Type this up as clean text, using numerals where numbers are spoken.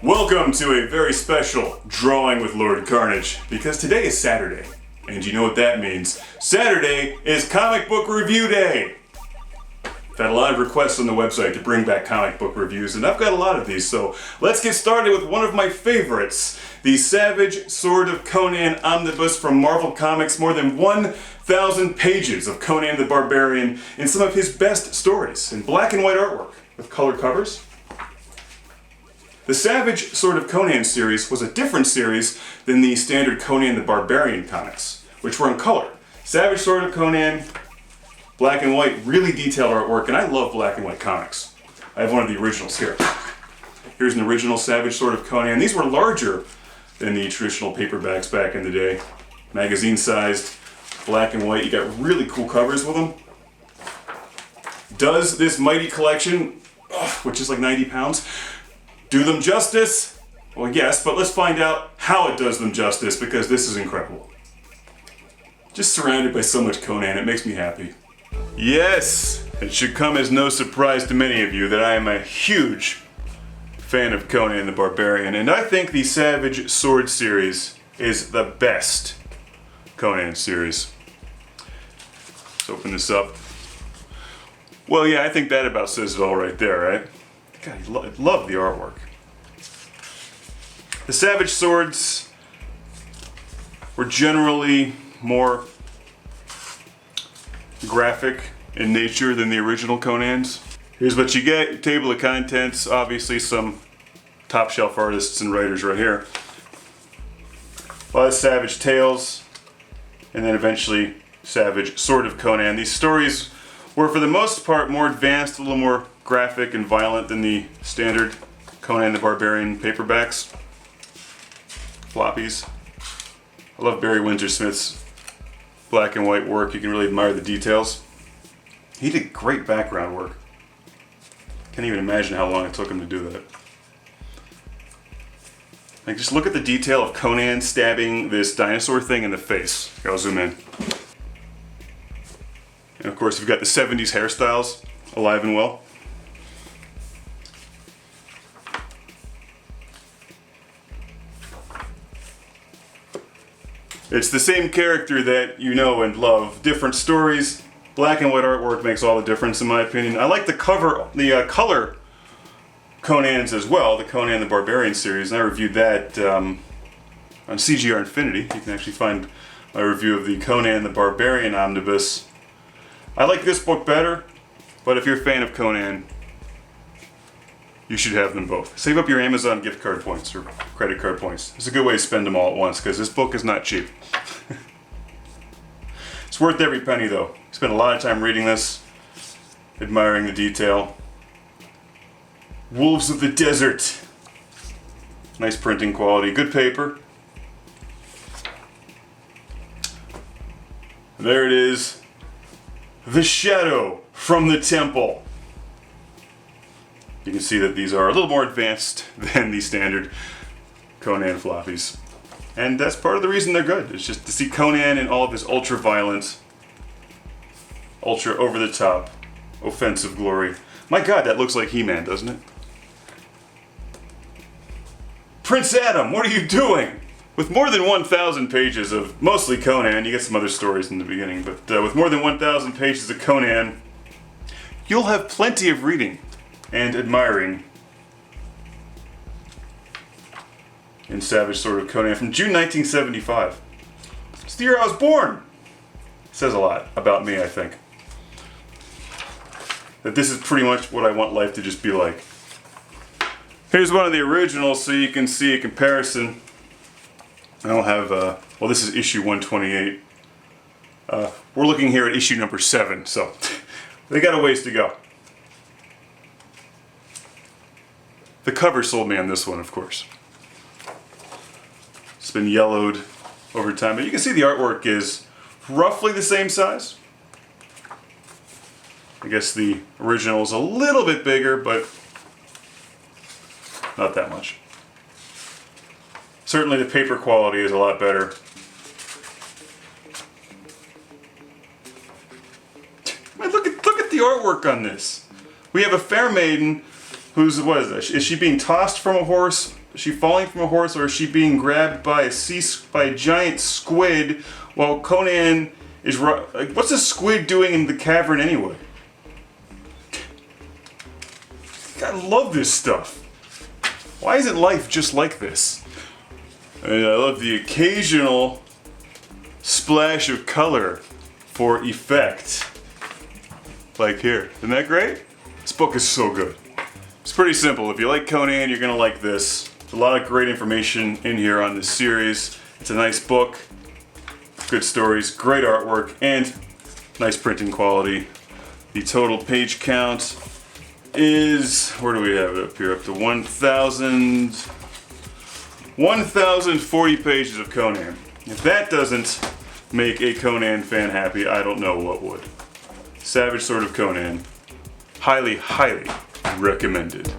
Welcome to a very special drawing with Lord Karnage, because today is Saturday, and you know what that means. Saturday is comic book review day! I've had a lot of requests on the website to bring back comic book reviews, and I've got a lot of these, so let's get started with one of my favorites, the Sword of Conan Omnibus from Marvel Comics. More than 1,000 pages of Conan the Barbarian and some of his best stories in black and white artwork with color covers. The Sword of Conan series was a different series than the standard Conan the Barbarian comics, which were in color. Sword of Conan, black and white, really detailed artwork, and I love black and white comics. I have one of the originals here. Here's an original Sword of Conan. These were larger than the traditional paperbacks back in the day. Magazine-sized, black and white. You got really cool covers with them. Does this mighty collection, which is like 90 pounds, do them justice? Well, yes, but let's find out how it does them justice, because this is incredible. Just surrounded by so much Conan, it makes me happy. Yes, it should come as no surprise to many of you that I am a huge fan of Conan the Barbarian, and I think the Savage Sword series is the best Conan series. Let's open this up. Well, yeah, I think that about says it all right there, right? God, I love the artwork. The Savage Swords were generally more graphic in nature than the original Conans. Here's what you get, your table of contents, obviously some top shelf artists and writers right here. A lot of Savage Tales, and then eventually Sword of Conan. These stories were for the most part more advanced, a little more graphic and violent than the standard Conan the Barbarian paperbacks. Floppies. I love Barry Windsor Smith's black and white work. You can really admire the details. He did great background work. Can't even imagine how long it took him to do that. Like, just look at the detail of Conan stabbing this dinosaur thing in the face. Here, I'll zoom in. And of course, you've got the 70s hairstyles alive and well. It's the same character that you know and love. Different stories. Black and white artwork makes all the difference, in my opinion. I like the color Conans as well, the Conan the Barbarian series, and I reviewed that on CGR Infinity. You can actually find my review of the Conan the Barbarian Omnibus. I like this book better, but if you're a fan of Conan, you should have them both. Save up your Amazon gift card points or credit card points. It's a good way to spend them all at once, because this book is not cheap. It's worth every penny though. Spent a lot of time reading this, admiring the detail. Wolves of the Desert. Nice printing quality, good paper. There it is. The Shadow from the Temple. You can see that these are a little more advanced than the standard Conan floppies. And that's part of the reason they're good. It's just to see Conan in all of his ultra-violent, ultra-over-the-top, offensive glory. My God, that looks like He-Man, doesn't it? Prince Adam, what are you doing? With more than 1,000 pages of mostly Conan, you get some other stories in the beginning, but with more than 1,000 pages of Conan, you'll have plenty of reading and admiring in Sword of Conan from June 1975. It's the year I was born. It says a lot about me, I think. That this is pretty much what I want life to just be like. Here's one of the originals so you can see a comparison. I don't have, well, this is issue 128. We're looking here at issue number 7, so they got a ways to go. The cover sold me on this one, of course. It's been yellowed over time, but you can see the artwork is roughly the same size. I guess the original is a little bit bigger, but not that much. Certainly the paper quality is a lot better. Look at the artwork on this. We have a fair maiden who's, what is this? Is she being tossed from a horse? Is she falling from a horse, or is she being grabbed by a giant squid while Conan is like, what's a squid doing in the cavern anyway? I love this stuff. Why isn't life just like this? And I love the occasional splash of color for effect. Like here. Isn't that great? This book is so good. It's pretty simple. If you like Conan, you're gonna like this. There's a lot of great information in here on this series. It's a nice book. Good stories, great artwork, and nice printing quality. The total page count is, where do we have it up here? Up to 1,040 pages of Conan. If that doesn't make a Conan fan happy, I don't know what would. Savage Sword of Conan. Highly, highly recommended.